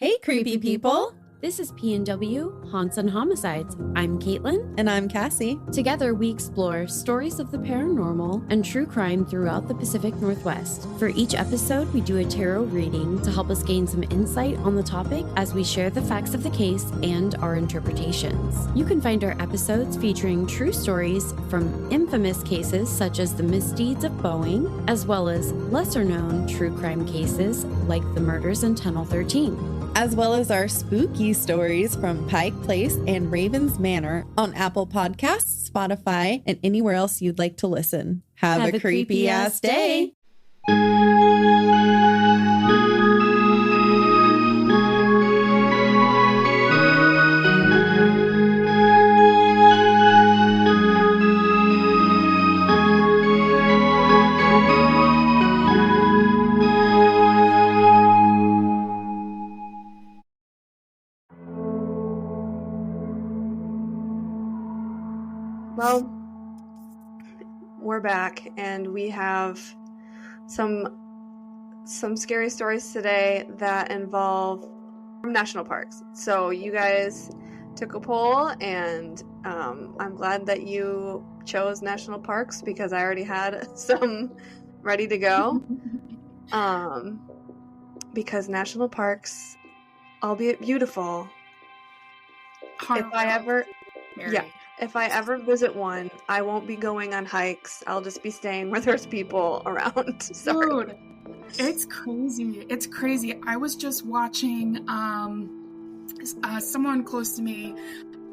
Hey, creepy people. This is P&W, Haunts and Homicides. I'm Caitlin. And I'm Cassie. Together, we explore stories of the paranormal and true crime throughout the Pacific Northwest. For each episode, we do a tarot reading to help us gain some insight on the topic as we share the facts of the case and our interpretations. You can find our episodes featuring true stories from infamous cases such as the misdeeds of Boeing, as well as lesser-known true crime cases like the murders in Tunnel 13. As well as our spooky stories from Pike Place and Ravens Manor on Apple Podcasts, Spotify, and anywhere else you'd like to listen. Have a creepy ass day. Well, we're back, and we have some scary stories today that involve national parks. So you guys took a poll, and I'm glad that you chose national parks because I already had some ready to go. Because national parks, albeit beautiful, if I ever visit one, I won't be going on hikes. I'll just be staying where there's people around. Sorry. Dude, it's crazy. It's crazy. I was just watching, someone close to me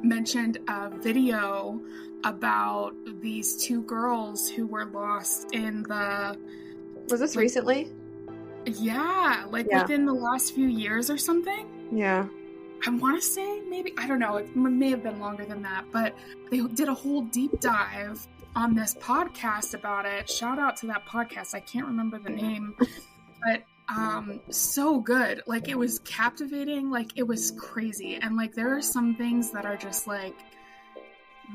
mentioned a video about these two girls who were lost in the... Was this recently? Yeah, within the last few years or something. Yeah. I want to say maybe, I don't know, it may have been longer than that, but they did a whole deep dive on this podcast about it. Shout out to that podcast. I can't remember the name, but so good. Like, it was captivating. Like, it was crazy. And like, there are some things that are just like,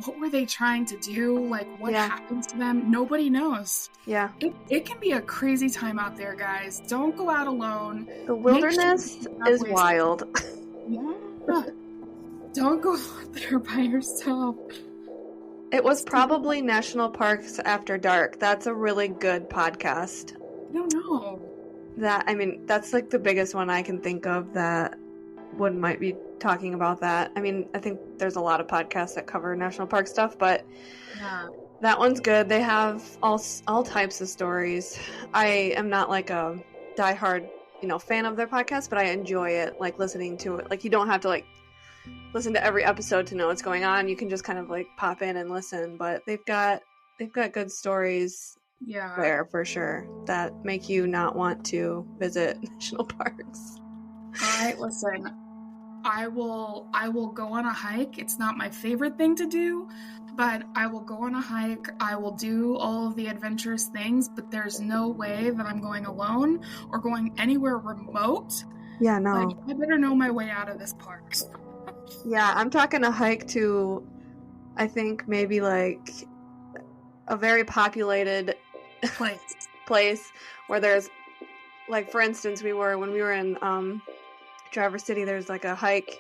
what were they trying to do? Like, what happened to them? Nobody knows. Yeah. It can be a crazy time out there, guys. Don't go out alone. The wilderness is wild. Yeah. Don't go out there by yourself. It was probably National Parks After Dark. That's a really good podcast. I don't know. That's like the biggest one I can think of that might be talking about that. I mean, I think there's a lot of podcasts that cover national park stuff, but that one's good. They have all types of stories. I am not like a diehard fan of their podcast, but I enjoy it, like listening to it. Like, you don't have to like listen to every episode to know what's going on. You can just kind of like pop in and listen, but they've got good stories there for sure that make you not want to visit national parks. All right, listen, I will go on a hike. It's not my favorite thing to do, but I will go on a hike. I will do all of the adventurous things, but there's no way that I'm going alone or going anywhere remote. Yeah, no. Like, I better know my way out of this park. Yeah, I'm talking a hike to, I think, maybe like a very populated place where there's, like, for instance, when we were in Traverse City, there's like a hike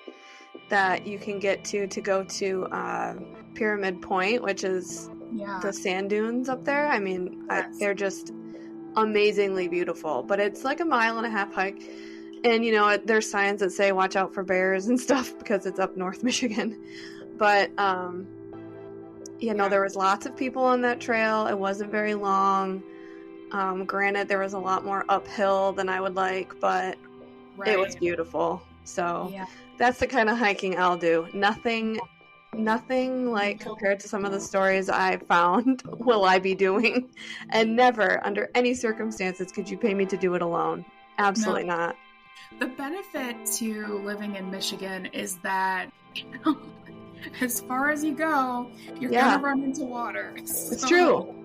that you can get to go to Pyramid Point, which is the sand dunes up there. I mean, they're just amazingly beautiful, but it's like a 1.5 mile hike. And, there's signs that say watch out for bears and stuff because it's up North Michigan. But, there was lots of people on that trail. It wasn't very long. Granted, there was a lot more uphill than I would like, but it was beautiful. So that's the kind of hiking I'll do. Nothing like compared to some of the stories I found will I be doing. And never, under any circumstances, could you pay me to do it alone. Absolutely not. The benefit to living in Michigan is that, as far as you go, you're going to run into water. It's true.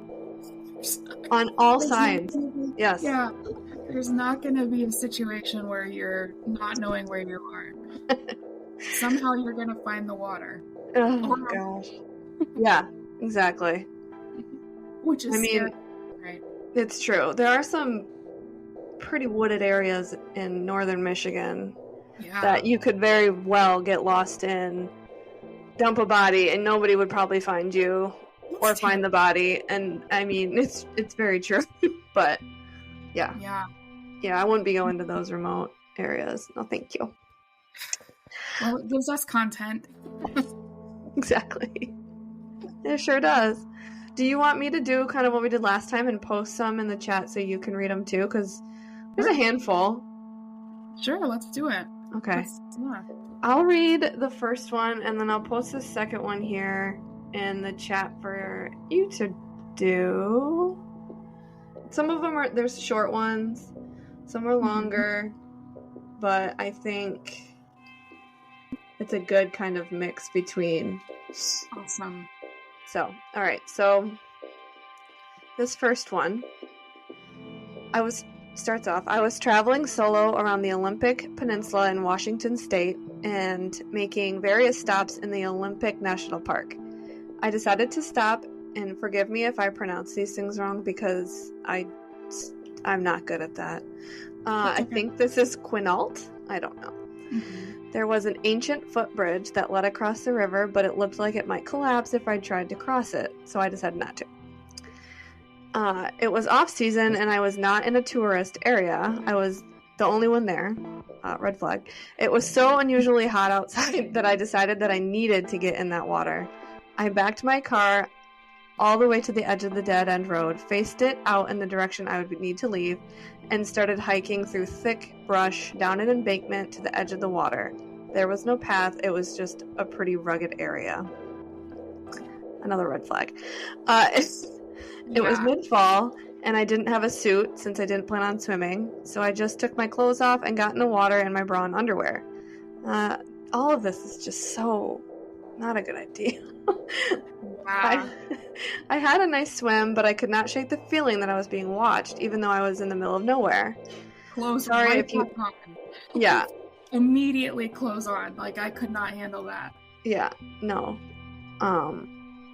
On all sides. Yes. Yeah. There's not going to be a situation where you're not knowing where you are. Somehow you're going to find the water. Oh, gosh. Yeah, exactly. Which is scary, right? It's true. There are some pretty wooded areas in northern Michigan. that you could very well get lost in, dump a body, and nobody would probably find you or find the body. And I mean, it's very true. But yeah, I wouldn't be going to those remote areas. No, thank you. Well, it gives us content. Exactly. It sure does. Do you want me to do kind of what we did last time and post some in the chat so you can read them too? Because there's a handful. Sure, let's do it. Okay. I'll read the first one, and then I'll post the second one here in the chat for you to do. Some of them there's short ones. Some are longer. But I think it's a good kind of mix between. Awesome. So, all right. So, this first one, starts off, I was traveling solo around the Olympic Peninsula in Washington State and making various stops in the Olympic National Park. I decided to stop, and forgive me if I pronounce these things wrong because I'm not good at that. I think this is Quinault. I don't know. Mm-hmm. There was an ancient footbridge that led across the river, but it looked like it might collapse if I tried to cross it, so I decided not to. It was off-season, and I was not in a tourist area. I was the only one there. Red flag. It was so unusually hot outside that I decided that I needed to get in that water. I backed my car all the way to the edge of the dead-end road, faced it out in the direction I would need to leave, and started hiking through thick brush down an embankment to the edge of the water. There was no path. It was just a pretty rugged area. Another red flag. It was mid-fall, and I didn't have a suit since I didn't plan on swimming, so I just took my clothes off and got in the water in my bra and underwear. All of this is just so not a good idea. Wow. I had a nice swim, but I could not shake the feeling that I was being watched, even though I was in the middle of nowhere. Clothes Sorry if you... Yeah. Immediately clothes on. Like, I could not handle that. Yeah, no.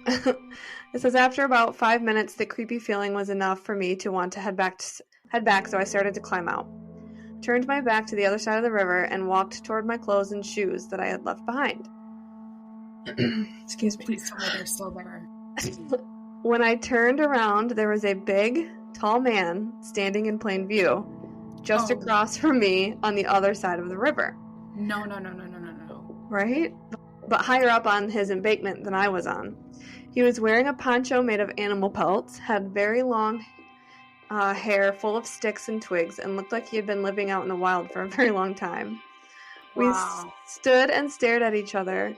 It says, after about 5 minutes, the creepy feeling was enough for me to want to head back, so I started to climb out. Turned my back to the other side of the river and walked toward my clothes and shoes that I had left behind. Excuse me. Please tell me they're still there. When I turned around, there was a big, tall man standing in plain view, just across from me on the other side of the river. No. Right? But higher up on his embankment than I was on. He was wearing a poncho made of animal pelts, had very long hair full of sticks and twigs, and looked like he had been living out in the wild for a very long time. Wow. We stood and stared at each other,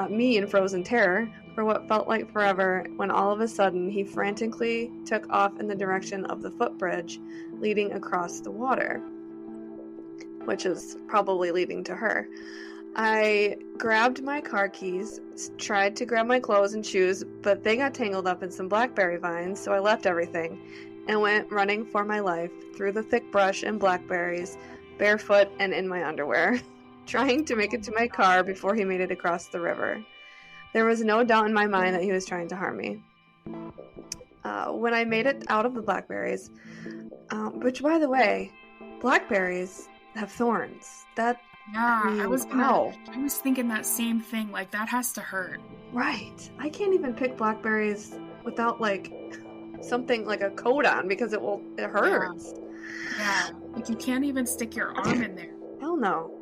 me in frozen terror, for what felt like forever, when all of a sudden he frantically took off in the direction of the footbridge leading across the water, which is probably leading to her. I grabbed my car keys, tried to grab my clothes and shoes, but they got tangled up in some blackberry vines, so I left everything and went running for my life through the thick brush and blackberries, barefoot and in my underwear, trying to make it to my car before he made it across the river. There was no doubt in my mind that he was trying to harm me. When I made it out of the blackberries, which, by the way, blackberries have thorns. I was thinking that same thing. Like, that has to hurt. Right. I can't even pick blackberries without, like, something like a coat on because it hurts. Yeah. Like, you can't even stick your arm in there. Hell no.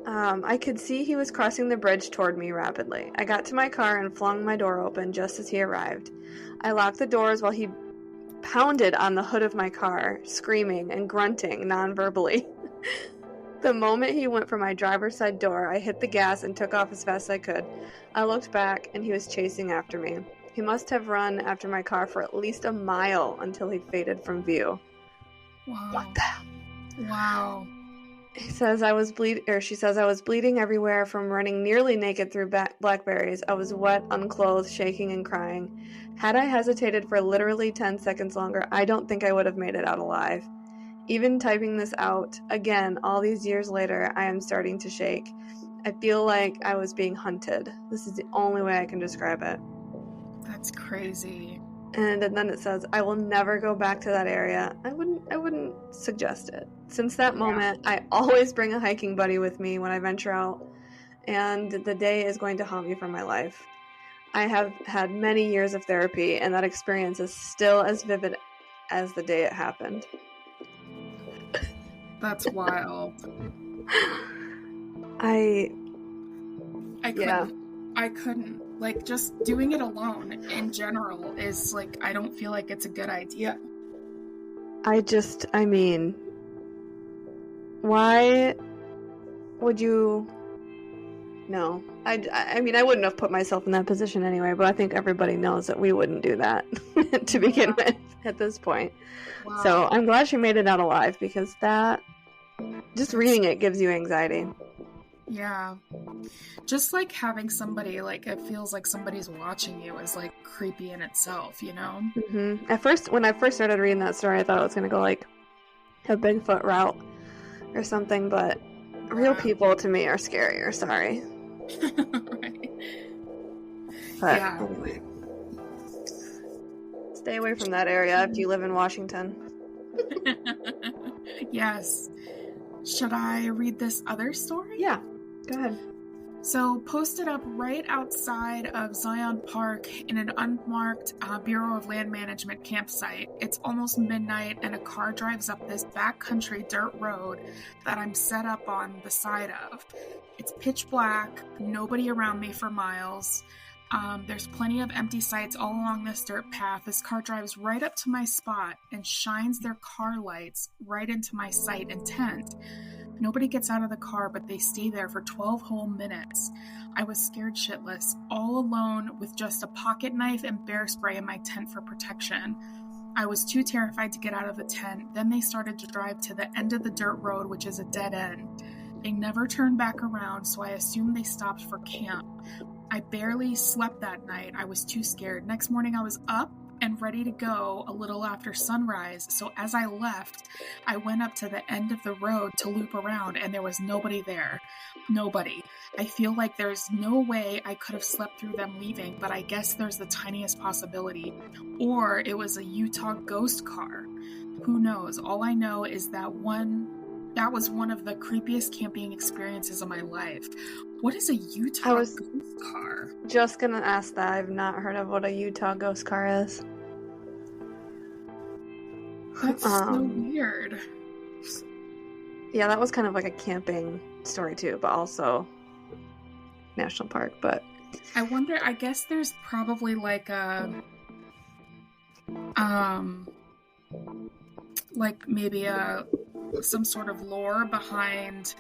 I could see he was crossing the bridge toward me rapidly. I got to my car and flung my door open just as he arrived. I locked the doors while he pounded on the hood of my car, screaming and grunting non-verbally. The moment he went for my driver's side door, I hit the gas and took off as fast as I could. I looked back, and he was chasing after me. He must have run after my car for at least a mile until he faded from view. Wow. What the? Wow. She says I was bleeding everywhere from running nearly naked through blackberries. I was wet, unclothed, shaking and crying. Had I hesitated for literally 10 seconds longer, I don't think I would have made it out alive. Even typing this out, again, all these years later, I am starting to shake. I feel like I was being hunted. This is the only way I can describe it. That's crazy. And then it says, I will never go back to that area. I wouldn't suggest it. Since that moment, I always bring a hiking buddy with me when I venture out, and the day is going to haunt me for my life. I have had many years of therapy, and that experience is still as vivid as the day it happened. That's wild. I couldn't. Like, just doing it alone in general is, like, I don't feel like it's a good idea. I mean, why would you... No. I mean, I wouldn't have put myself in that position anyway, but I think everybody knows that we wouldn't do that to begin with at this point. Wow. So I'm glad she made it out alive, because that... Just reading it gives you anxiety. Yeah. Just, like, having somebody, like, it feels like somebody's watching you is, like, creepy in itself, you know? Mm-hmm. When I first started reading that story, I thought it was going to go, like, a Bigfoot route or something, but real people to me are scarier, sorry. Right. But, yeah. Anyway. Stay away from that area if you live in Washington. Yes. Should I read this other story? Yeah, go ahead. So, posted up right outside of Zion Park in an unmarked Bureau of Land Management campsite. It's almost midnight, and a car drives up this backcountry dirt road that I'm set up on the side of. It's pitch black, nobody around me for miles. There's plenty of empty sites all along this dirt path. This car drives right up to my spot and shines their car lights right into my sight and tent. Nobody gets out of the car, but they stay there for 12 whole minutes. I was scared shitless, all alone with just a pocket knife and bear spray in my tent for protection. I was too terrified to get out of the tent. Then they started to drive to the end of the dirt road, which is a dead end. They never turned back around, so I assumed they stopped for camp. I barely slept that night. I was too scared. Next morning, I was up and ready to go a little after sunrise. So as I left, I went up to the end of the road to loop around, and there was nobody there. Nobody. I feel like there's no way I could have slept through them leaving, but I guess there's the tiniest possibility. Or it was a Utah ghost car. Who knows? All I know is that was one of the creepiest camping experiences of my life. What is a Utah ghost car? Just gonna ask that. I've not heard of what a Utah ghost car is. That's so weird. Yeah, that was kind of like a camping story too, but also national park. But I wonder, I guess there's probably like a like maybe some sort of lore behind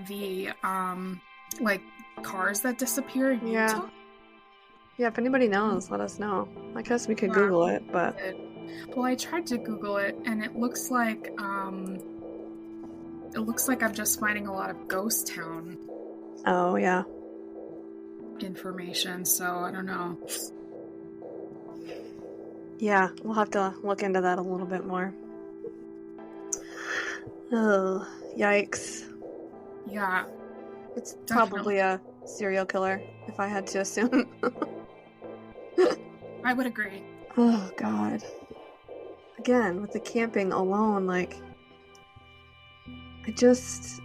the like cars that disappear in Utah. Yeah, if anybody knows, let us know. I guess we could Google it, but... Well, I tried to Google it, and it looks like I'm just finding a lot of ghost town information, so I don't know. Yeah, we'll have to look into that a little bit more. Oh, yikes. Yeah. It's probably a serial killer, if I had to assume. I would agree. Oh, God. Again, with the camping alone, like... There's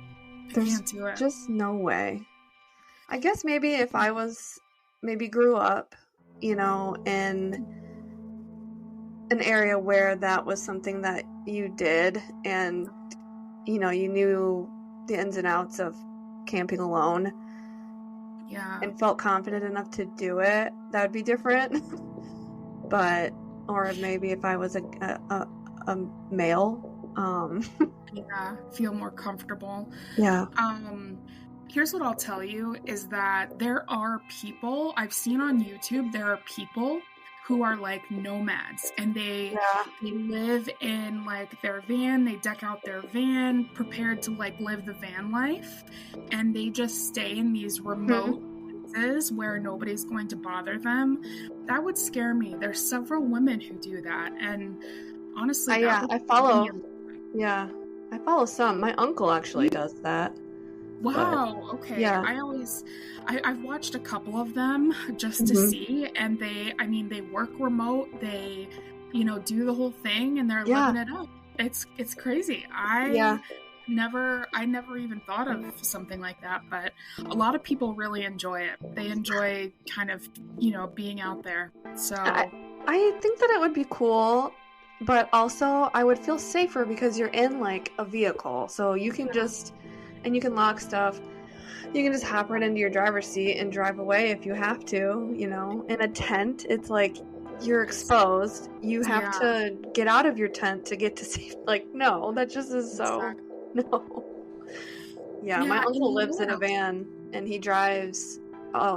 can't do it. Just no way. I guess maybe if I grew up, in an area where that was something that you did, and, you knew the ins and outs of camping alone, and felt confident enough to do it, that would be different. But, or maybe if I was a male, feel more comfortable. Yeah. Here's what I'll tell you is that there are people I've seen on YouTube. There are people who are like nomads, and they live in like their van. They deck out their van, prepared to like live the van life, and they just stay in these remote places where nobody's going to bother them. That would scare me. There's several women who do that, and honestly, I follow. Yeah, I follow some. My uncle actually does that. Wow. Okay. Yeah. I've watched a couple of them just to see, and they work remote. They, do the whole thing, and they're living it up. It's crazy. I never even thought of something like that, but a lot of people really enjoy it. They enjoy kind of, being out there. So I think that it would be cool, but also I would feel safer because you're in like a vehicle, so you can and you can lock stuff. You can just hop right into your driver's seat and drive away if you have to, In a tent, it's like you're exposed. You have to get out of your tent to get to safe. Like, no, that just is so... No. Yeah, my uncle lives in a van, and he drives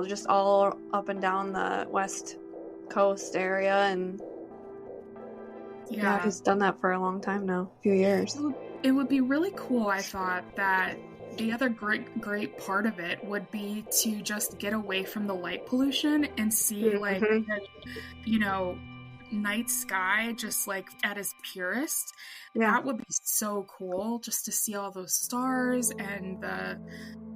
just all up and down the West Coast area, and he's done that for a long time now, a few years. It would be really cool, I thought, that the other great part of it would be to just get away from the light pollution and see night sky just like at its purest. That would be so cool, just to see all those stars, and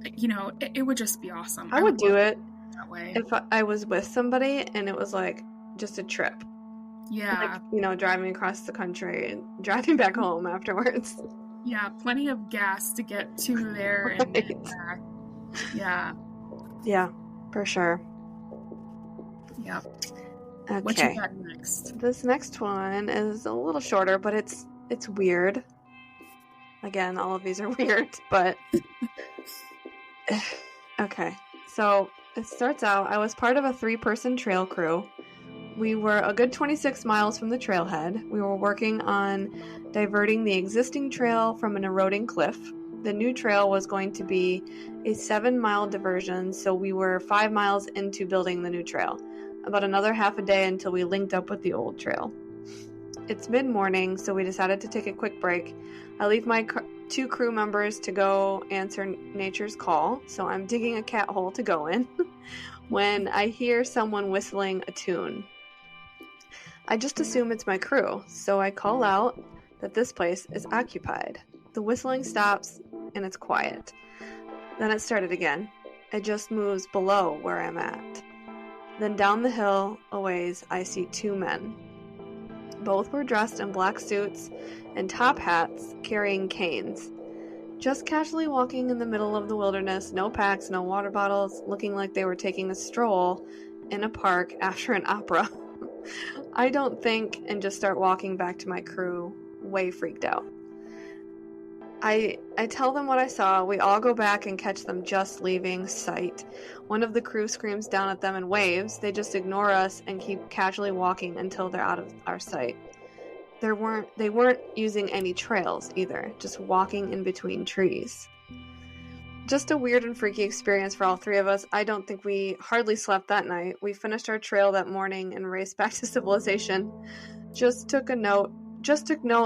it would just be awesome. I would do it that way if I was with somebody and it was like just a trip. Driving across the country and driving back home afterwards. Yeah, plenty of gas to get to there and back. Yeah, for sure. Yeah. Okay. What you got next? This next one is a little shorter, but it's weird. Again, all of these are weird, but okay. So it starts out, I was part of a 3-person trail crew. We were a good 26 miles from the trailhead. We were working on diverting the existing trail from an eroding cliff. The new trail was going to be a 7-mile diversion, so we were 5 miles into building the new trail. About another half a day until we linked up with the old trail. It's mid-morning, so we decided to take a quick break. I leave my 2 crew members to go answer nature's call, so I'm digging a cat hole to go in when I hear someone whistling a tune. I just assume it's my crew, so I call out that this place is occupied. The whistling stops, and it's quiet. Then it started again. It just moves below where I'm at. Then down the hill a ways, I see 2 men. Both were dressed in black suits and top hats, carrying canes. Just casually walking in the middle of the wilderness, no packs, no water bottles, looking like they were taking a stroll in a park after an opera. I don't think and just start walking back to my crew, way freaked out. I tell them what I saw. We all go back and catch them just leaving sight. One of the crew screams down at them and waves. They just ignore us and keep casually walking until they're out of our sight. They weren't using any trails either, just walking in between trees. Just a weird and freaky experience for all 3 of us. I don't think we hardly slept that night. We finished our trail that morning and raced back to civilization. Just took note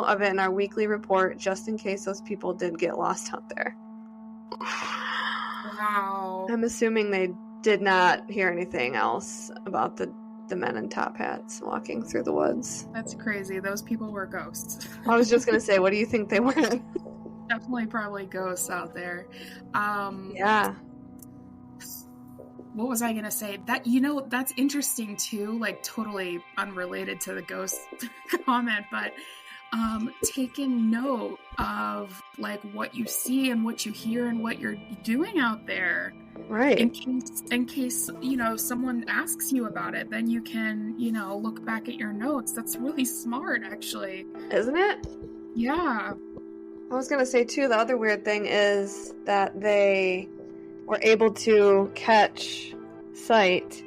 of it in our weekly report, just in case those people did get lost out there. Wow. I'm assuming they did not hear anything else about the men in top hats walking through the woods. That's crazy. Those people were ghosts. I was just going to say, what do you think they were? Definitely probably ghosts out there. Yeah. What was I going to say? That, that's interesting too, like totally unrelated to the ghost comment, but taking note of like what you see and what you hear and what you're doing out there. Right. In case, someone asks you about it, then you can, look back at your notes. That's really smart, actually. Isn't it? Yeah. I was going to say, too, the other weird thing is that they were able to catch sight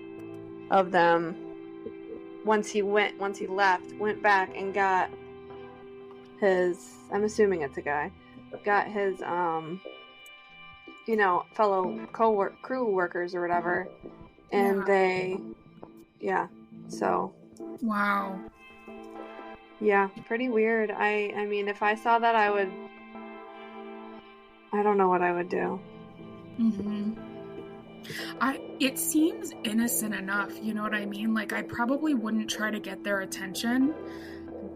of them once he left, went back and got his, I'm assuming it's a guy, got his, fellow crew workers or whatever, and so. Wow. Yeah, pretty weird. I mean, if I saw that, I don't know what I would do. Mm-hmm. It seems innocent enough, you know what I mean? Like, I probably wouldn't try to get their attention,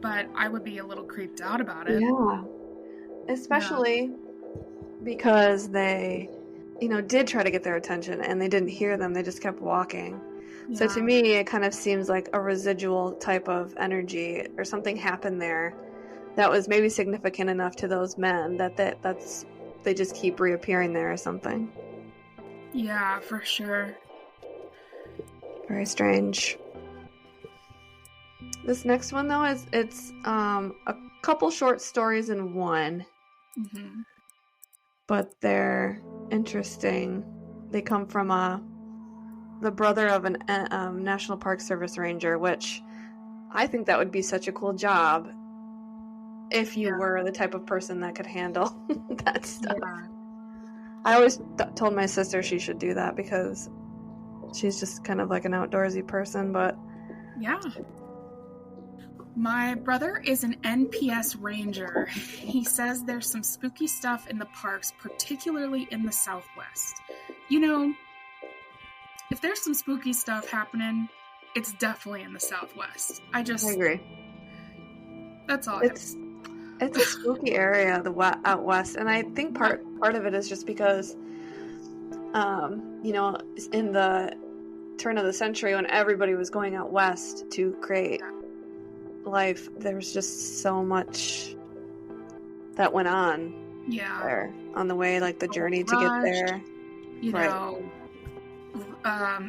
but I would be a little creeped out about it. Yeah. Especially because they did try to get their attention, and they didn't hear them. They just kept walking. Yeah. So to me, it kind of seems like a residual type of energy, or something happened there that was maybe significant enough to those men that they just keep reappearing there or something. Yeah, for sure. Very strange. This next one, though, it's a couple short stories in one. Mm-hmm. But they're interesting. They come from the brother of an National Park Service ranger, which I think that would be such a cool job if you were the type of person that could handle that stuff. Yeah. I always told my sister she should do that because she's just kind of like an outdoorsy person, but... Yeah. My brother is an NPS ranger. He says there's some spooky stuff in the parks, particularly in the Southwest. If there's some spooky stuff happening, it's definitely in the Southwest. I agree. That's all. It's a spooky area, out west, and I think part of it is just because, in the turn of the century when everybody was going out west to create life, there was just so much that went on there on the way, like the journey to get there.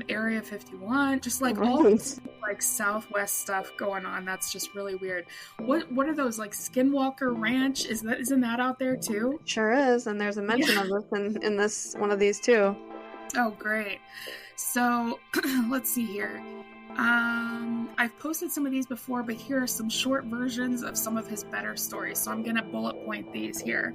Area 51, just like all this like Southwest stuff going on. That's just really weird. What are those, like Skinwalker Ranch? Isn't that out there too? Sure is, and there's a mention of this in this one of these too. Oh, great. So let's see here. I've posted some of these before, but here are some short versions of some of his better stories. So I'm gonna bullet point these here.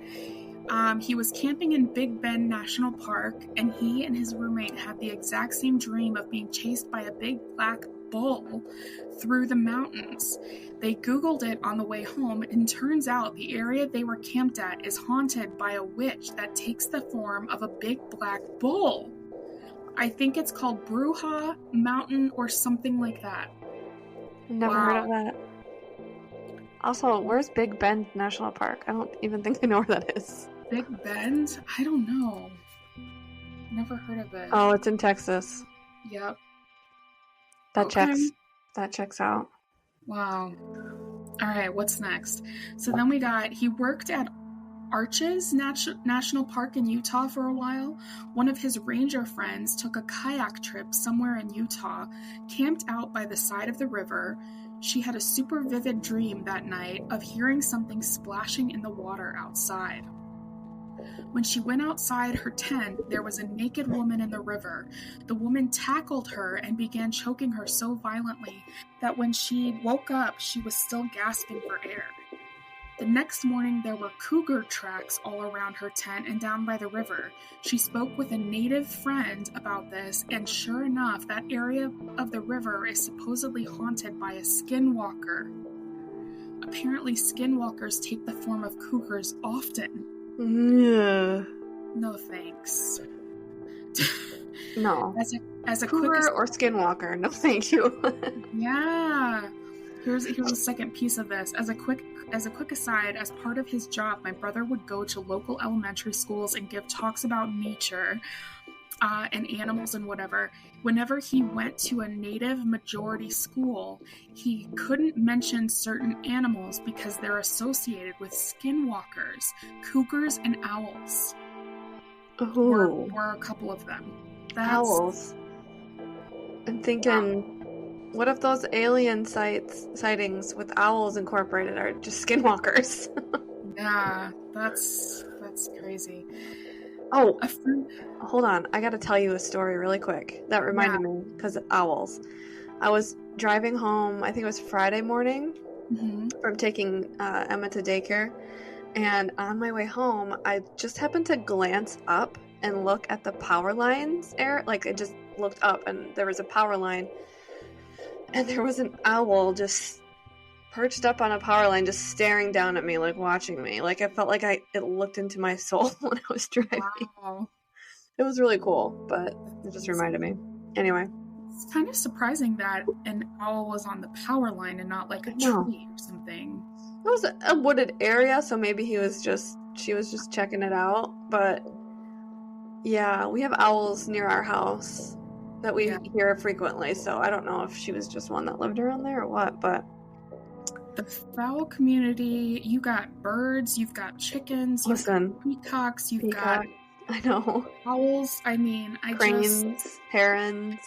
He was camping in Big Bend National Park, and he and his roommate had the exact same dream of being chased by a big black bull through the mountains. They Googled it on the way home, and turns out the area they were camped at is haunted by a witch that takes the form of a big black bull. I think it's called Bruja Mountain or something like that. Never heard of that. Also, where's Big Bend National Park? I don't even think I know where that is. Big Bend? I don't know. Never heard of it. Oh, it's in Texas. Yep. That checks out. Wow. All right, what's next? So then he worked at Arches National Park in Utah for a while. One of his ranger friends took a kayak trip somewhere in Utah, camped out by the side of the river. She had a super vivid dream that night of hearing something splashing in the water outside. When she went outside her tent, there was a naked woman in the river. The woman tackled her and began choking her so violently that when she woke up, she was still gasping for air. The next morning, there were cougar tracks all around her tent and down by the river. She spoke with a native friend about this, and sure enough, that area of the river is supposedly haunted by a skinwalker. Apparently, skinwalkers take the form of cougars often. Yeah. No thanks. No. As a cougar or skinwalker, no thank you. Yeah. Here's a second piece of this. As a quick aside, as part of his job, my brother would go to local elementary schools and give talks about nature and animals and whatever. Whenever he went to a native majority school, he couldn't mention certain animals because they're associated with skinwalkers, cougars, and owls. Oh. Or a couple of them. Owls. I'm thinking... What if those alien sightings with owls incorporated are just skinwalkers? Yeah, that's crazy. Oh, hold on. I gotta tell you a story really quick. That reminded me, because of owls. I was driving home, I think it was Friday morning, from taking Emma to daycare. And on my way home, I just happened to glance up and look at the power lines. I just looked up and there was a power line. And there was an owl just perched up on a power line, just staring down at me, like watching me. Like I felt like it looked into my soul when I was driving. Wow. It was really cool, but it just reminded me. Anyway. It's kind of surprising that an owl was on the power line and not like a tree or something. It was a wooded area, so maybe she was just checking it out. But Yeah, we have owls near our house that we hear frequently, so I don't know if she was just one that lived around there or what, but... The fowl community, you got birds, you've got chickens, you've got peacocks, you've got... I know. Owls, I mean, Cranes, herons.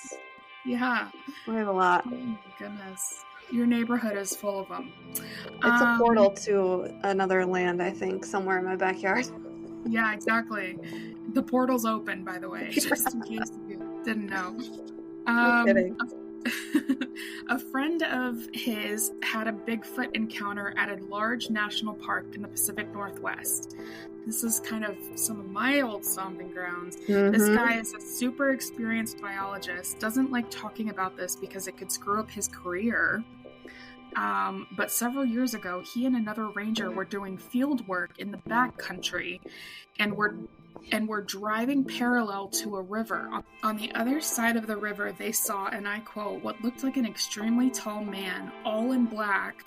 Yeah. We have a lot. Oh my goodness. Your neighborhood is full of them. It's a portal to another land, I think, somewhere in my backyard. Yeah, exactly. The portal's open, by the way, just in case you didn't know. No kidding. A friend of his had a Bigfoot encounter at a large national park in the Pacific Northwest. This is kind of some of my old stomping grounds. Mm-hmm. This guy is a super experienced biologist, doesn't like talking about this because it could screw up his career. But several years ago, he and another ranger were doing field work in the backcountry and were driving parallel to a river. On the other side of the river, they saw, and I quote, what looked like an extremely tall man, all in black,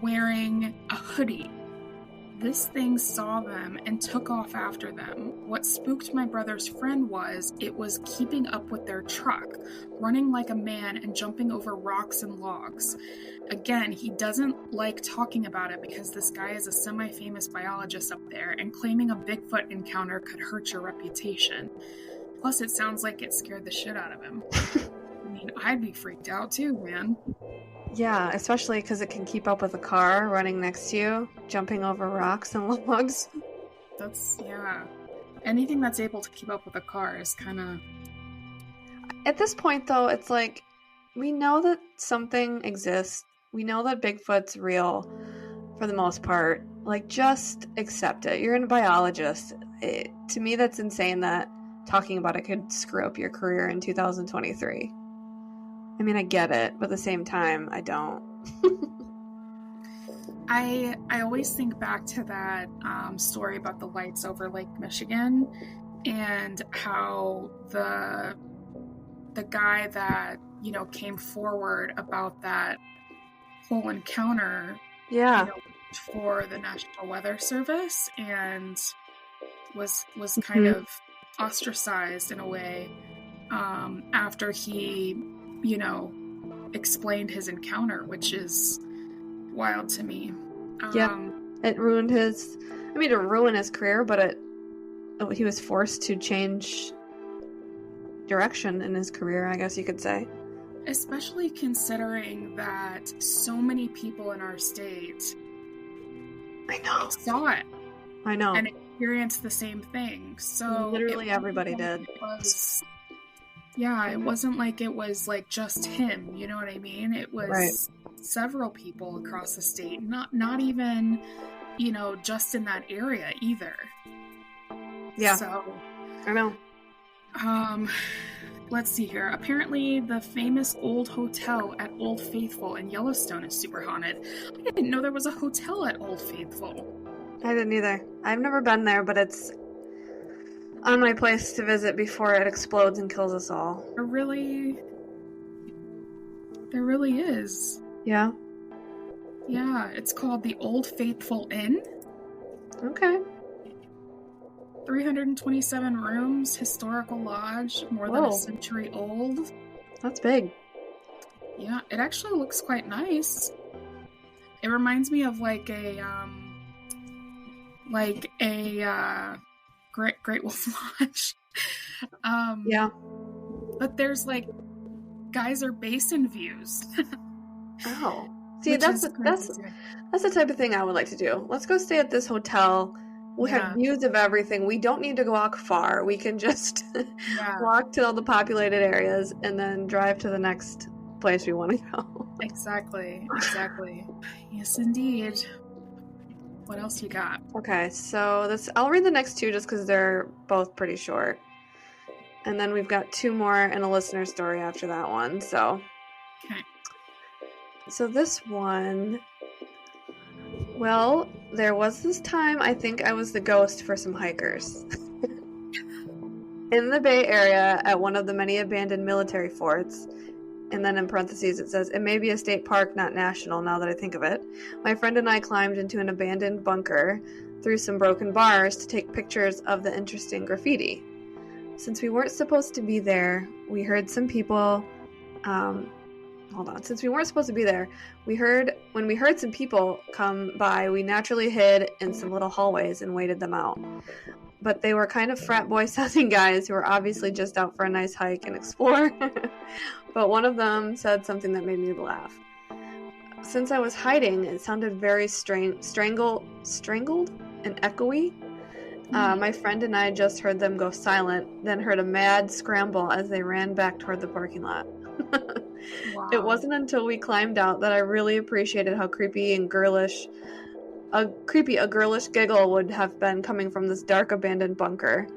wearing a hoodie. This thing saw them and took off after them. What spooked my brother's friend was it was keeping up with their truck, running like a man and jumping over rocks and logs. Again, he doesn't like talking about it because this guy is a semi-famous biologist up there, and claiming a Bigfoot encounter could hurt your reputation. Plus, it sounds like it scared the shit out of him. I mean, I'd be freaked out too, man. Yeah, especially because it can keep up with a car running next to you, jumping over rocks and logs. Yeah. Anything that's able to keep up with a car is kind of... At this point, though, it's like, we know that something exists. We know that Bigfoot's real, for the most part. Like, just accept it. You're a biologist. To me, that's insane that talking about it could screw up your career in 2023. I mean, I get it, but at the same time, I don't. I always think back to that story about the lights over Lake Michigan and how the guy that, came forward about that whole encounter for the National Weather Service and was kind of ostracized in a way after he explained his encounter, which is wild to me. It ruined his... I mean, it didn't ruin his career, but he was forced to change direction in his career, I guess you could say. Especially considering that so many people in our state saw it. I know. And experienced the same thing. So literally everybody did. Yeah, it wasn't like it was like just him, you know what I mean? It was several people across the state, not even, just in that area either. Yeah. So, I know. Let's see here. Apparently the famous old hotel at Old Faithful in Yellowstone is super haunted. I didn't know there was a hotel at Old Faithful. I didn't either. I've never been there, but it's on my place to visit before it explodes and kills us all. There really is. Yeah? Yeah, it's called the Old Faithful Inn. Okay. 327 rooms, historical lodge, more than a century old. That's big. Yeah, it actually looks quite nice. It reminds me of like a Great Wolf Lodge. Yeah. But there's like geyser basin views. Oh. See, that's the type of thing I would like to do. Let's go stay at this hotel. We have views of everything. We don't need to walk far. We can just walk to all the populated areas and then drive to the next place we want to go. Exactly. Yes, indeed. What else you got? Okay, so I'll read the next two just because they're both pretty short. And then we've got two more and a listener story after that one. So, okay. So this one, well, there was this time I think I was the ghost for some hikers. In the Bay Area at one of the many abandoned military forts, and then in parentheses it says, it may be a state park, not national, now that I think of it. My friend and I climbed into an abandoned bunker through some broken bars to take pictures of the interesting graffiti. Since we weren't supposed to be there, we heard some people... Since we weren't supposed to be there, when we heard some people come by, we naturally hid in some little hallways and waited them out. But they were kind of frat boy sounding guys who were obviously just out for a nice hike and explore. But one of them said something that made me laugh. Since I was hiding, it sounded very strangled and echoey. My friend and I just heard them go silent, then heard a mad scramble as they ran back toward the parking lot. Wow. It wasn't until we climbed out that I really appreciated how creepy a girlish giggle would have been coming from this dark abandoned bunker.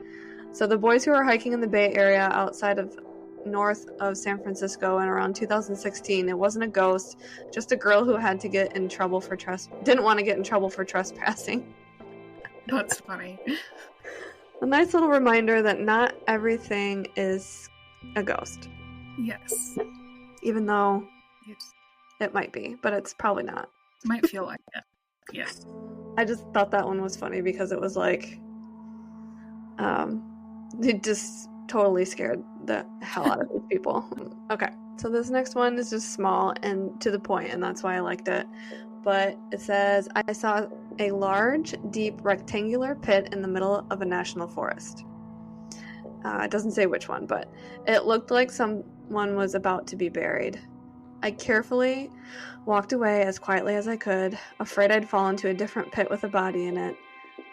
So the boys who were hiking in the Bay Area outside of north of San Francisco in around 2016, it wasn't a ghost, just a girl who had to get in trouble for didn't want to get in trouble for trespassing. That's funny. A nice little reminder that not everything is a ghost. Yes. Even though it might be, but it's probably not. Might feel like it. Yeah. I just thought that one was funny because it was like, it just totally scared the hell out of these people. Okay, so this next one is just small and to the point, and that's why I liked it. But it says, I saw a large, deep, rectangular pit in the middle of a national forest. It doesn't say which one, but it looked like someone was about to be buried. I carefully walked away as quietly as I could, afraid I'd fall into a different pit with a body in it,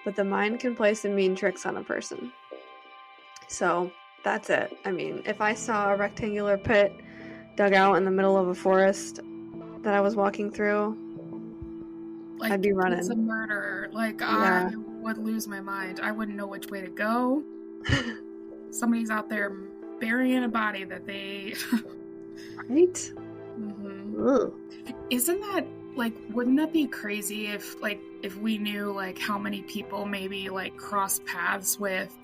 but the mind can play some mean tricks on a person. So, that's it. I mean, if I saw a rectangular pit dug out in the middle of a forest that I was walking through, like, I'd be running. It's a murder. Like, yeah. I would lose my mind. I wouldn't know which way to go. Somebody's out there burying a body that they... Right? Mm-hmm. Isn't that, like, wouldn't that be crazy if we knew, like, how many people maybe, like, cross paths with,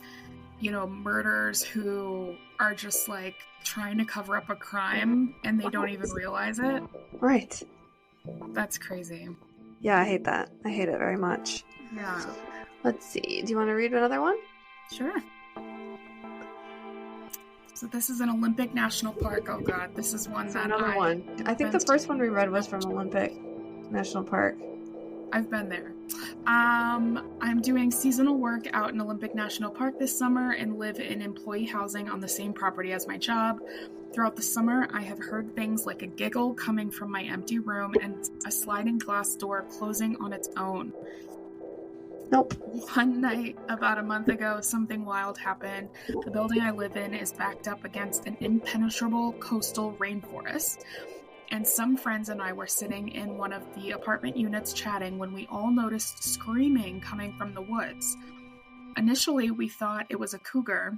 you know, murderers who are just, like, trying to cover up a crime and they don't even realize it? Right. That's crazy. Yeah, I hate that. I hate it very much. Yeah. Let's see. Do you want to read another one? Sure. So this is an Olympic National Park. Oh god, this is one that another one. I think the first one we read was from Olympic National Park. I've been there. I'm doing seasonal work out in Olympic National Park this summer and live in employee housing on the same property as my job. Throughout the summer, I have heard things like a giggle coming from my empty room and a sliding glass door closing on its own. Nope. One night, about a month ago, something wild happened. The building I live in is backed up against an impenetrable coastal rainforest. And some friends and I were sitting in one of the apartment units chatting when we all noticed screaming coming from the woods. Initially, we thought it was a cougar.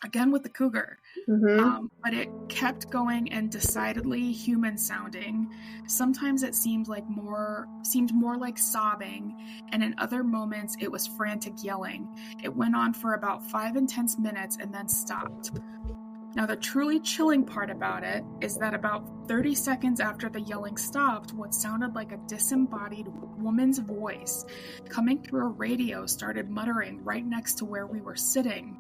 Again with the cougar. Mm-hmm. But it kept going and decidedly human sounding. Sometimes it seemed more like sobbing, and in other moments it was frantic yelling. It went on for about 5 intense minutes and then stopped. Now the truly chilling part about it is that about 30 seconds after the yelling stopped, what sounded like a disembodied woman's voice coming through a radio started muttering right next to where we were sitting.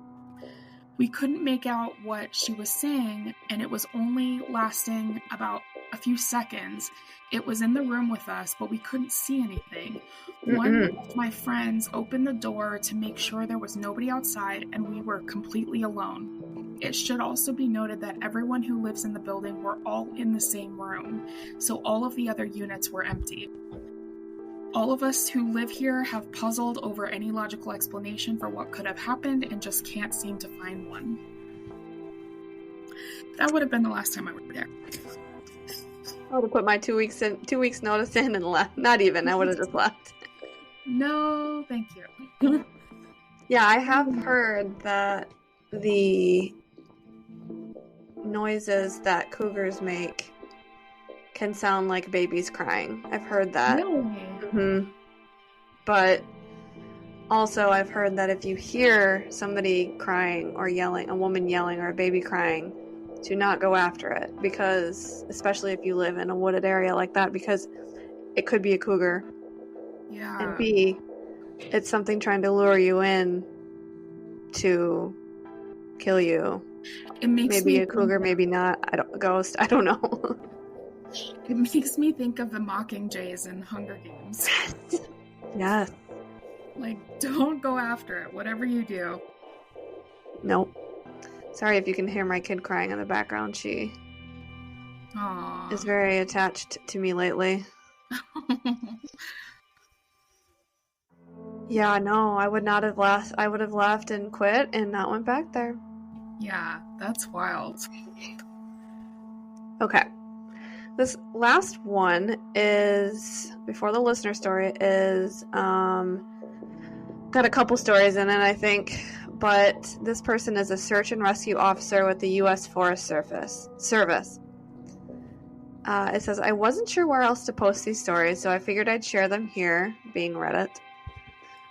We couldn't make out what she was saying, and it was only lasting about a few seconds. It was in the room with us, but we couldn't see anything. One of my friends opened the door to make sure there was nobody outside, and we were completely alone. It should also be noted that everyone who lives in the building were all in the same room, so all of the other units were empty. All of us who live here have puzzled over any logical explanation for what could have happened and just can't seem to find one. That would have been the last time I was there. I would have put my 2 weeks notice in and left. Not even. I would have just left. No, thank you. Yeah, I have heard that the noises that cougars make can sound like babies crying. I've heard that. Really? Mm-hmm. But also I've heard that if you hear somebody crying or yelling, a woman yelling or a baby crying, to not go after it, because especially if you live in a wooded area like that, because it could be a cougar. Yeah. And B, it's something trying to lure you in to kill you. It makes maybe me a cougar, maybe not. Ghost. I don't know. It makes me think of the Mockingjays in Hunger Games. Yes. Like, don't go after it, whatever you do. Nope. Sorry if you can hear my kid crying in the background. She is very attached to me lately. Yeah, no, I would not have left. I would have left and quit and not went back there. Yeah, that's wild. Okay. This last one is, before the listener story, is got a couple stories in it, I think, but this person is a search and rescue officer with the U.S. Forest Service. It says, I wasn't sure where else to post these stories, so I figured I'd share them here, being Reddit.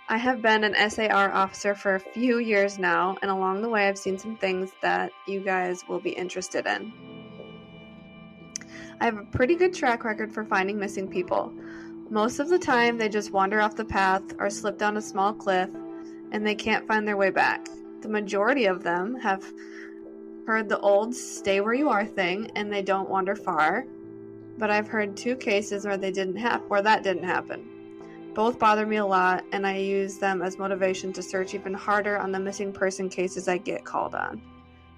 I have been an SAR officer for a few years now, and along the way I've seen some things that you guys will be interested in. I have a pretty good track record for finding missing people. Most of the time, they just wander off the path or slip down a small cliff, and they can't find their way back. The majority of them have heard the old stay where you are thing, and they don't wander far, but I've heard 2 cases where that didn't happen. Both bother me a lot, and I use them as motivation to search even harder on the missing person cases I get called on.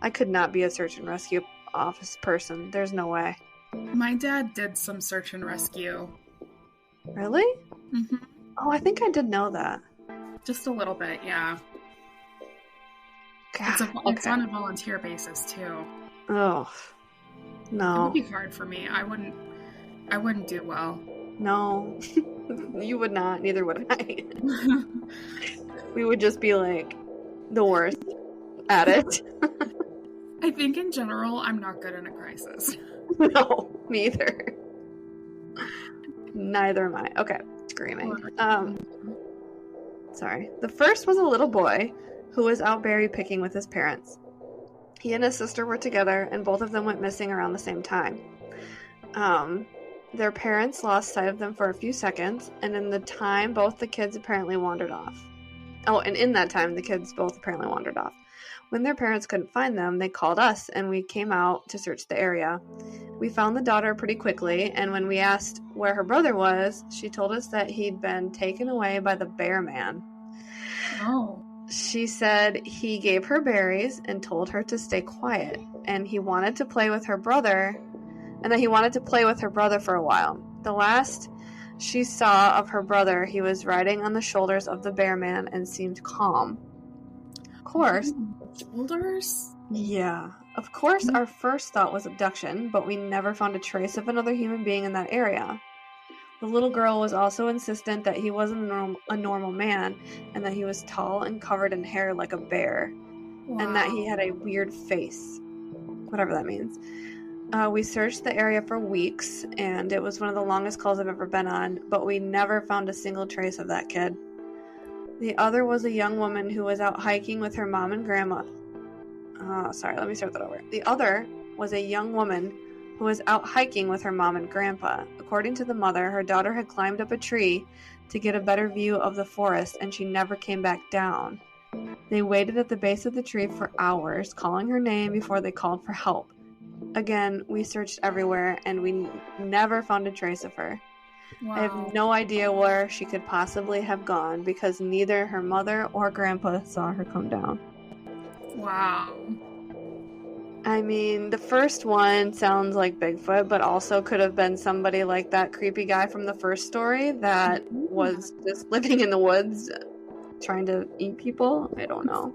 I could not be a search and rescue office person. There's no way. My dad did some search and rescue. Really? Mm-hmm. Oh, I think I did know that. Just a little bit, yeah. God, it's on a volunteer basis, too. Oh, no. It would be hard for me. I wouldn't do well. No. You would not, neither would I. We would just be like the worst at it. I think in general, I'm not good in a crisis. No, me either. Neither am I. Okay, screaming. Sorry. The first was a little boy who was out berry picking with his parents. He and his sister were together, and both of them went missing around the same time. Their parents lost sight of them for a few seconds, and in the time, both the kids apparently wandered off. Oh, and in that time, the kids both apparently wandered off. When their parents couldn't find them, they called us, and we came out to search the area. We found the daughter pretty quickly, and when we asked where her brother was, she told us that he'd been taken away by the bear man. Oh. She said he gave her berries and told her to stay quiet, and he wanted to play with her brother, and that he wanted to play with her brother for a while. The last she saw of her brother, he was riding on the shoulders of the bear man and seemed calm. Of course. Shoulders? Yeah. Of course, our first thought was abduction, but we never found a trace of another human being in that area. The little girl was also insistent that he wasn't a normal man, and that he was tall and covered in hair like a bear, and that he had a weird face. Whatever that means. We searched the area for weeks, and it was one of the longest calls I've ever been on, but we never found a single trace of that kid. The other was a young woman who was out hiking with her mom and grandma. Let me start that over. The other was a young woman who was out hiking with her mom and grandpa. According to the mother, her daughter had climbed up a tree to get a better view of the forest, and she never came back down. They waited at the base of the tree for hours, calling her name before they called for help. Again, we searched everywhere, and we never found a trace of her. Wow. I have no idea where she could possibly have gone, because neither her mother or grandpa saw her come down. Wow. I mean, the first one sounds like Bigfoot, but also could have been somebody like that creepy guy from the first story that was just living in the woods trying to eat people. I don't know.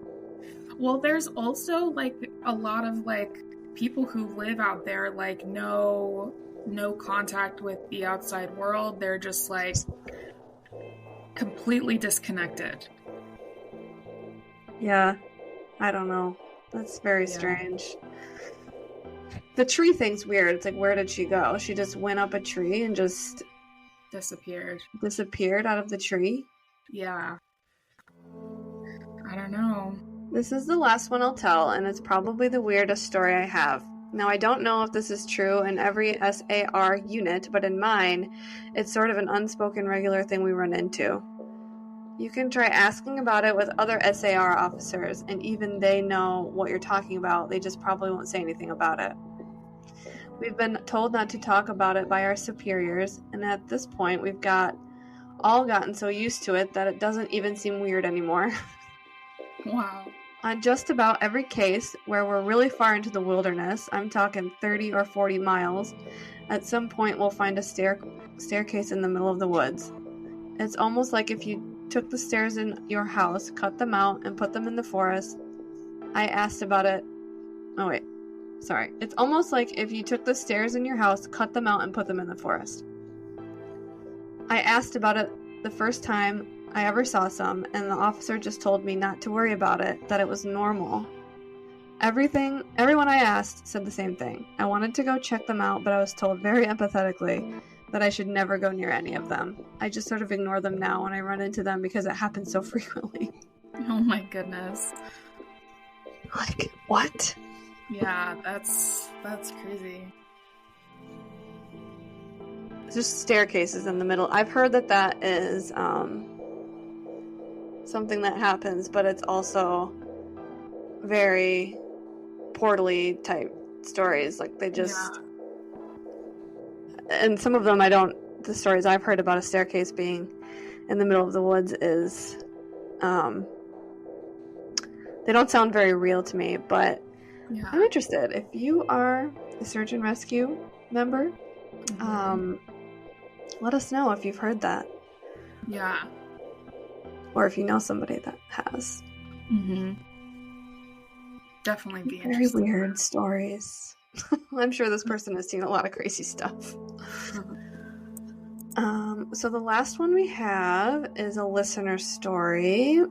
Well, there's also, like, a lot of, like, people who live out there, like, no contact with the outside world. They're just, like, completely disconnected. Yeah. I don't know. That's very strange. The tree thing's weird. It's like, where did she go? She just went up a tree and just disappeared out of the tree? Yeah. I don't know. This is the last one I'll tell, and it's probably the weirdest story I have. Now, I don't know if this is true in every SAR unit, but in mine, it's sort of an unspoken regular thing we run into. You can try asking about it with other SAR officers, and even they know what you're talking about. They just probably won't say anything about it. We've been told not to talk about it by our superiors, and at this point we've all gotten so used to it that it doesn't even seem weird anymore. Wow. On just about every case where we're really far into the wilderness, I'm talking 30 or 40 miles, at some point we'll find a staircase in the middle of the woods. It's almost like if you took the stairs in your house, cut them out, and put them in the forest. I asked about it. Oh, wait. Sorry. It's almost like if you took the stairs in your house, cut them out, and put them in the forest. I asked about it the first time I ever saw some, and the officer just told me not to worry about it, that it was normal. Everyone I asked said the same thing. I wanted to go check them out, but I was told very empathetically that I should never go near any of them. I just sort of ignore them now when I run into them because it happens so frequently. Oh my goodness. Like, what? Yeah, that's crazy. Just staircases in the middle. I've heard that is something that happens, but it's also very portally type stories. Like, they just... Yeah. And some of them the stories I've heard about a staircase being in the middle of the woods is... they don't sound very real to me, but yeah. I'm interested. If you are a search and rescue member, let us know if you've heard that. Yeah. Or if you know somebody that has. Mm-hmm. Definitely be very interested. Weird stories. I'm sure this person has seen a lot of crazy stuff. So the last one we have is a listener story.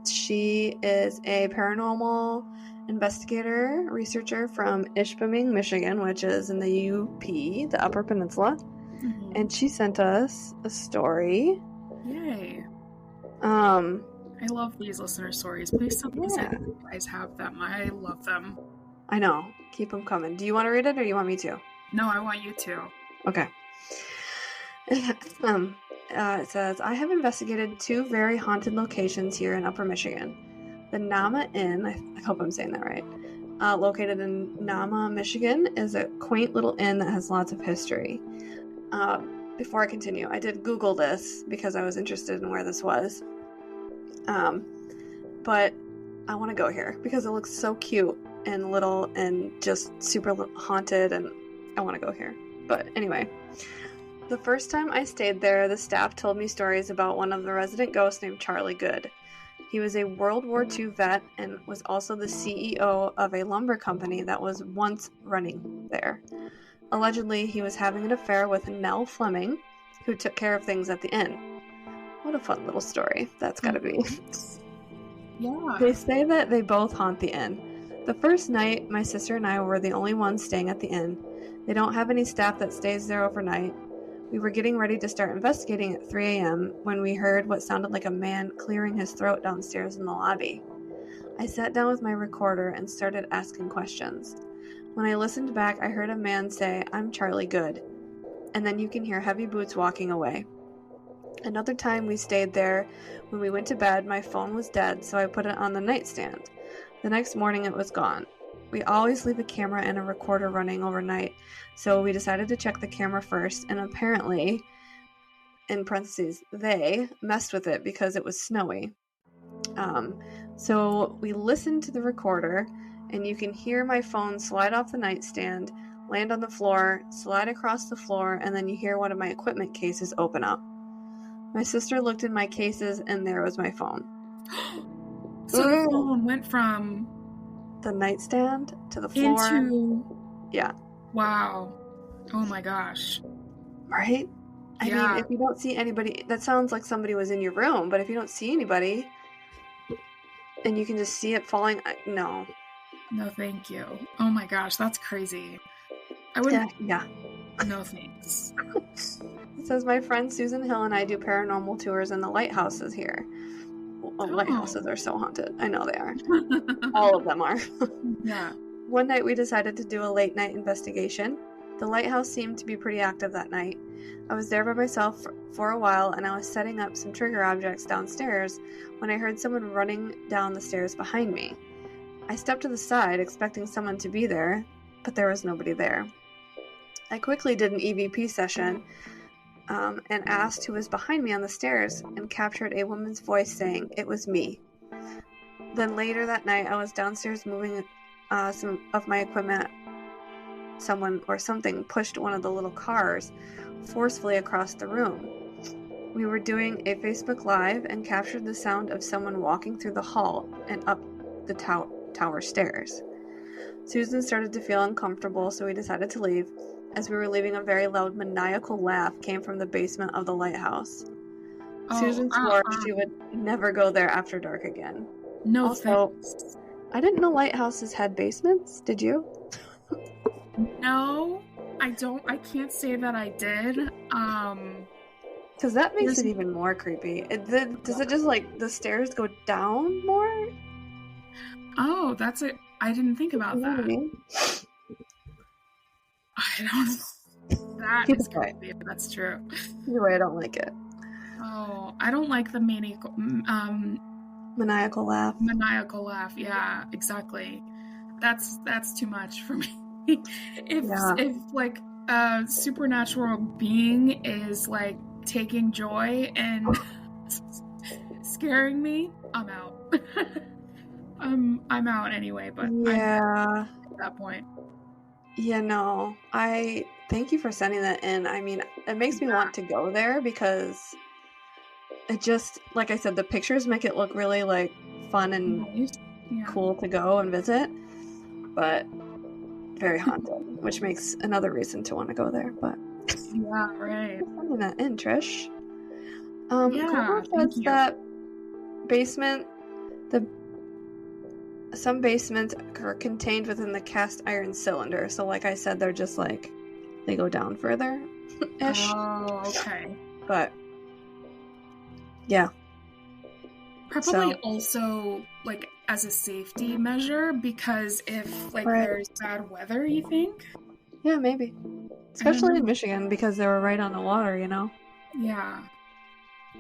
She is a paranormal investigator, researcher from Ishpeming, Michigan, which is in the UP, the Upper Peninsula. Mm-hmm. And she sent us a story. Yay. I love these listener stories. Please tell me if you guys have them. I love them. I know. Keep them coming. Do you want to read it or do you want me to? No, I want you to. Okay. It says, I have investigated 2 very haunted locations here in Upper Michigan. The Nama Inn, I hope I'm saying that right, located in Nama, Michigan, is a quaint little inn that has lots of history. Before I continue, I did Google this because I was interested in where this was. But I want to go here because it looks so cute and little and just super haunted, and I want to go here. But anyway, the first time I stayed there, the staff told me stories about one of the resident ghosts named Charlie Good. He was a World War II vet and was also the CEO of a lumber company that was once running there. Allegedly, he was having an affair with Nell Fleming, who took care of things at the inn. What a fun little story that's gotta be. Yeah. They say that they both haunt the inn. The first night, my sister and I were the only ones staying at the inn. They don't have any staff that stays there overnight. We were getting ready to start investigating at 3 a.m. when we heard what sounded like a man clearing his throat downstairs in the lobby. I sat down with my recorder and started asking questions. When I listened back, I heard a man say, "I'm Charlie Good," and then you can hear heavy boots walking away. Another time we stayed there, when we went to bed, my phone was dead, so I put it on the nightstand. The next morning it was gone. We always leave a camera and a recorder running overnight, so we decided to check the camera first, and apparently, in parentheses, they messed with it because it was snowy. So we listened to the recorder, and you can hear my phone slide off the nightstand, land on the floor, slide across the floor, and then you hear one of my equipment cases open up. My sister looked in my cases, and there was my phone. So the phone went from the nightstand to the floor. Yeah. Wow. Oh my gosh. Right? I mean, if you don't see anybody, that sounds like somebody was in your room, but if you don't see anybody, and you can just see it falling, no. No, thank you. Oh my gosh, that's crazy. I wouldn't. Yeah. No thanks. It says, my friend Susan Hill and I do paranormal tours in the lighthouses here. Lighthouses are so haunted. I know they are. All of them are. Yeah. One night we decided to do a late night investigation. The lighthouse seemed to be pretty active that night. I was there by myself for a while, and I was setting up some trigger objects downstairs when I heard someone running down the stairs behind me. I stepped to the side, expecting someone to be there, but there was nobody there. I quickly did an EVP session and asked who was behind me on the stairs, and captured a woman's voice saying, "It was me." Then later that night, I was downstairs moving some of my equipment. Someone or something pushed one of the little cars forcefully across the room. We were doing a Facebook Live and captured the sound of someone walking through the hall and up the tower stairs. Susan started to feel uncomfortable, so we decided to leave. As we were leaving, a very loud maniacal laugh came from the basement of the lighthouse. Susan swore she would never go there after dark again. No, also, thanks. I didn't know lighthouses had basements. Did you? No, I don't. I can't say that I did. Because that makes it even more creepy. Does it just, like, the stairs go down more? Oh, that's it. I didn't think about that. What I mean? I don't. That is creepy. That's true. Either way, I don't like it. Oh, I don't like the maniacal laugh. Maniacal laugh. Yeah, exactly. That's too much for me. If like a supernatural being is like taking joy and scaring me, I'm out. I'm out anyway. But yeah, at that point. Yeah, no. I thank you for sending that in. I mean, it makes me want to go there because it just, like I said, the pictures make it look really like fun and cool to go and visit, but very haunted, which makes another reason to want to go there. But yeah, right. Sending that in, Trish. Yeah, says that basement, some basements are contained within the cast iron cylinder. So, like I said, they're just like they go down further, ish. Oh, okay. But yeah. Probably also like as a safety measure, because if like there's bad weather, you think? Yeah, maybe. Especially in Michigan, because they were right on the water, you know? Yeah.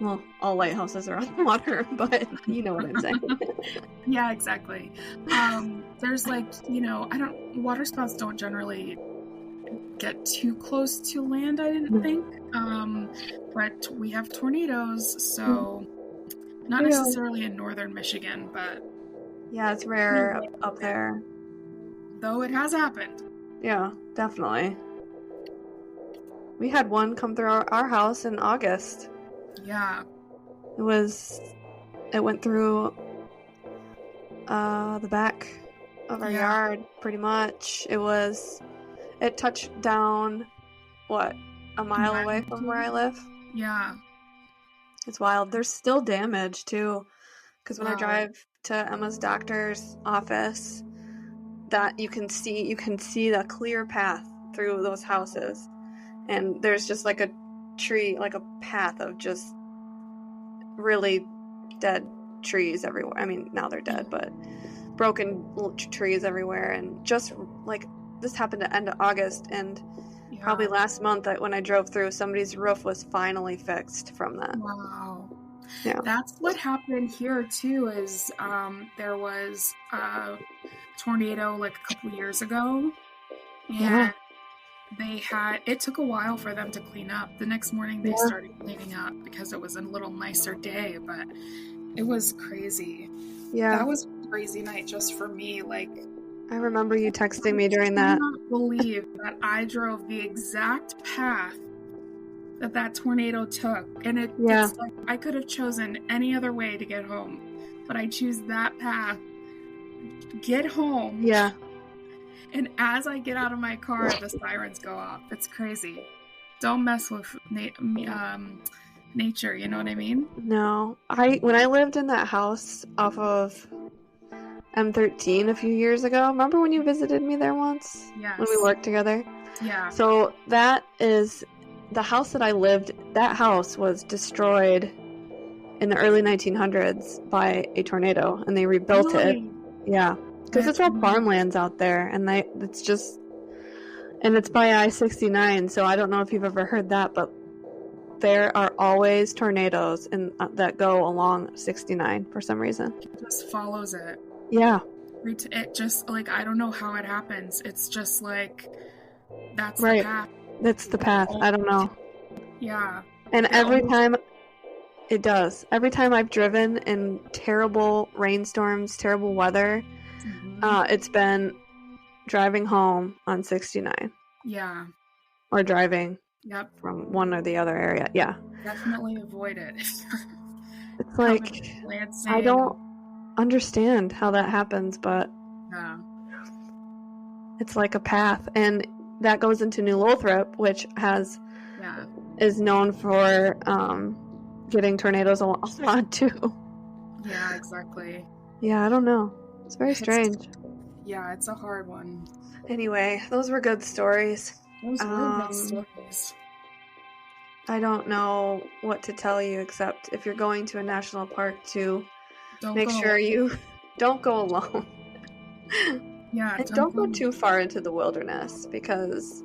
Well, all lighthouses are on the water, but you know what I'm saying. Yeah, exactly. There's like, water spouts don't generally get too close to land, I didn't think. But we have tornadoes, so not necessarily in northern Michigan, but yeah, it's rare up there. Though it has happened. Yeah, definitely. We had one come through our house in August. Yeah. It went through the back of our yard, pretty much. It touched down, a mile away from where I live? Yeah. It's wild. There's still damage, too. Because when I drive to Emma's doctor's office, that you can see the clear path through those houses. And there's just like a tree, like a path of just really dead trees everywhere. I mean, now they're dead, but broken trees everywhere. And just like this happened at end of August, and probably last month when I drove through, somebody's roof was finally fixed from that. Wow. Yeah. That's what happened here too, is there was a tornado like a couple years ago. And it took a while for them to clean up. The next morning they started cleaning up because it was a little nicer day, but it was crazy. Yeah. That was a crazy night just for me. Like, I remember you texting me during that. I cannot believe that I drove the exact path that tornado took. And it's like I could have chosen any other way to get home, but I choose that path. Get home. Yeah. And as I get out of my car, the sirens go off. It's crazy. Don't mess with nature, you know what I mean? No. When I lived in that house off of M13 a few years ago, remember when you visited me there once? Yes. When we worked together? Yeah. So that is the house that I lived. That house was destroyed in the early 1900s by a tornado, and they rebuilt it. Yeah. Because it's all farmlands out there, and it's just, And it's by I-69, so I don't know if you've ever heard that, but there are always tornadoes that go along 69 for some reason. It just follows it. Yeah. It just, like, I don't know how it happens. It's just like, that's right. the path. That's the path. I don't know. Yeah. And every time it does. Every time I've driven in terrible rainstorms, terrible weather, it's been driving home on 69. Yeah. Or driving Yep. from one or the other area. Yeah. Definitely avoid it. It's like, I don't understand how that happens, but yeah. It's like a path. And that goes into New Lothrop, which is known for getting tornadoes a lot too. Yeah, exactly. Yeah, I don't know. It's very strange. It's a hard one. Anyway, those were good stories. Those were good stories. I don't know what to tell you except if you're going to a national park to make sure you don't go alone. Yeah, and don't go too far into the wilderness because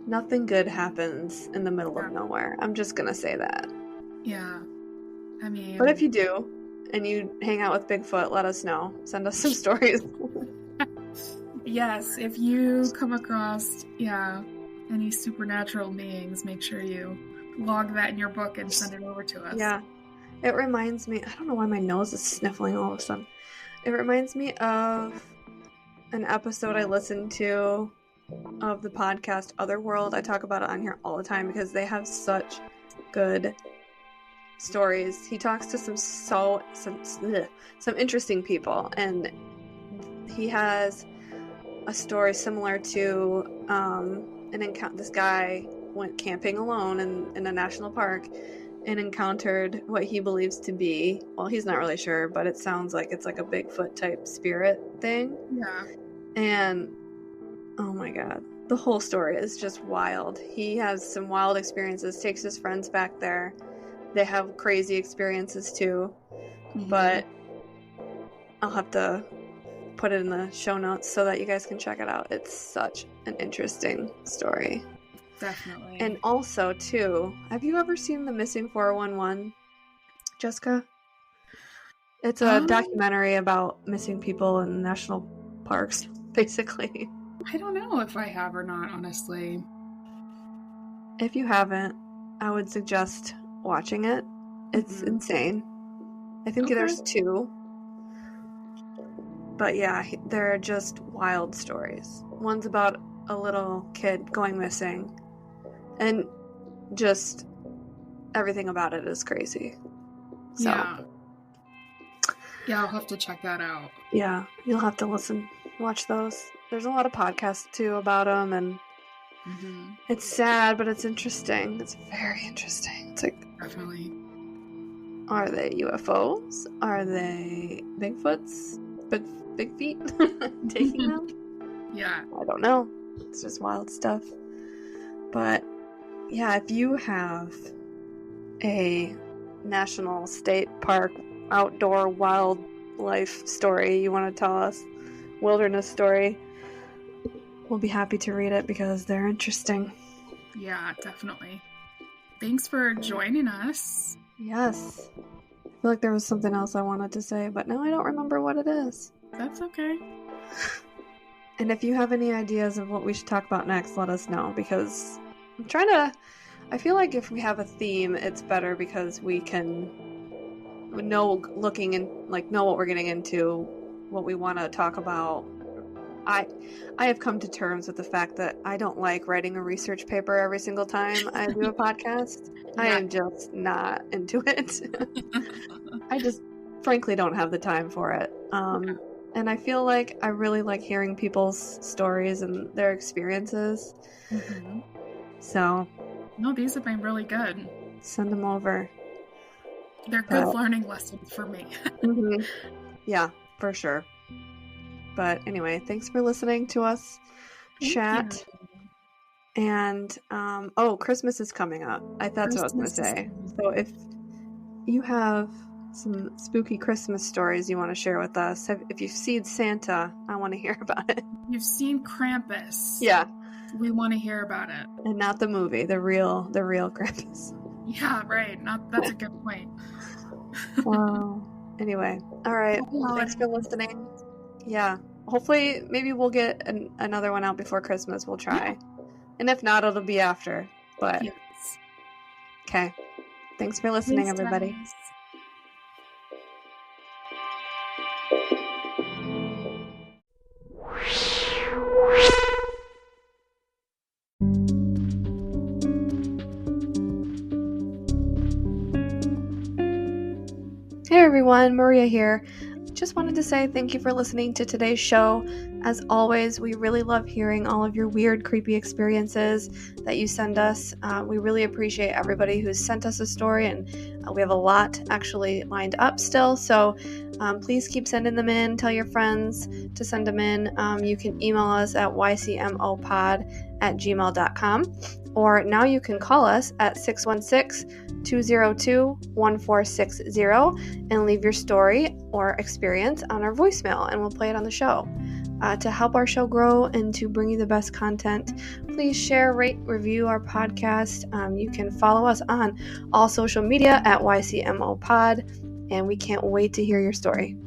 nothing good happens in the middle of nowhere. I'm just gonna say that. Yeah. I mean, but if you do and you hang out with Bigfoot, let us know. Send us some stories. Yes, if you come across any supernatural beings, make sure you log that in your book and send it over to us. Yeah. It reminds me, I don't know why my nose is sniffling all of a sudden. It reminds me of an episode I listened to of the podcast Otherworld. I talk about it on here all the time because they have such good stories. He talks to some interesting people, and he has a story similar to an encounter. This guy went camping alone in a national park and encountered what he believes to be, well, he's not really sure, but it sounds like it's like a Bigfoot type spirit thing. Yeah. And oh my god, the whole story is just wild. He has some wild experiences, takes his friends back there. They have crazy experiences too. But I'll have to put it in the show notes so that you guys can check it out. It's such an interesting story. Definitely. And also, too, have you ever seen The Missing 411, Jessica? It's a documentary about missing people in national parks, basically. I don't know if I have or not, honestly. If you haven't, I would suggest watching it. It's insane. I think there's 2. But yeah, they're just wild stories. One's about a little kid going missing. And just everything about it is crazy. So, yeah, I'll have to check that out. Yeah, you'll have to watch those. There's a lot of podcasts too about them, and it's sad, but it's interesting. It's very interesting. It's like, definitely. Are they UFOs? Are they Bigfoots? Big feet taking them? Yeah. I don't know. It's just wild stuff. But yeah, if you have a national, state park, outdoor wildlife story you want to tell us, wilderness story, we'll be happy to read it because they're interesting. Yeah, definitely. Thanks for joining us. Yes. I feel like there was something else I wanted to say, but now I don't remember what it is. That's okay. And if you have any ideas of what we should talk about next, let us know, because I feel like if we have a theme, it's better because we can know what we're getting into, what we want to talk about. I have come to terms with the fact that I don't like writing a research paper every single time I do a podcast. I am just not into it. I just frankly don't have the time for it. And I feel like I really like hearing people's stories and their experiences. So, no, these have been really good. Send them over. They're good learning lessons for me. Yeah, for sure. But anyway, thanks for listening to us chat. And Christmas is coming up. That's what I was going to say. So if you have some spooky Christmas stories you want to share with us. If you've seen Santa, I want to hear about it. You've seen Krampus. Yeah. We want to hear about it. And not the movie, the real Krampus. Yeah, right. That's a good point. Wow. Anyway, all right. Well, thanks for listening. Yeah. Hopefully, maybe we'll get another one out before Christmas. We'll try. And if not, it'll be after. But Yes. Okay. Thanks for listening, Thanks, everybody. guys. Hey everyone, Maria here. Just wanted to say thank you for listening to today's show. As always, we really love hearing all of your weird, creepy experiences that you send us. We really appreciate everybody who's sent us a story, and we have a lot actually lined up still. So please keep sending them in. Tell your friends to send them in. You can email us at ycmopod@gmail.com, or now you can call us at 616-202-1460 and leave your story or experience on our voicemail, and we'll play it on the show. To help our show grow and to bring you the best content, please share, rate, review our podcast. You can follow us on all social media at YCMO Pod, and we can't wait to hear your story.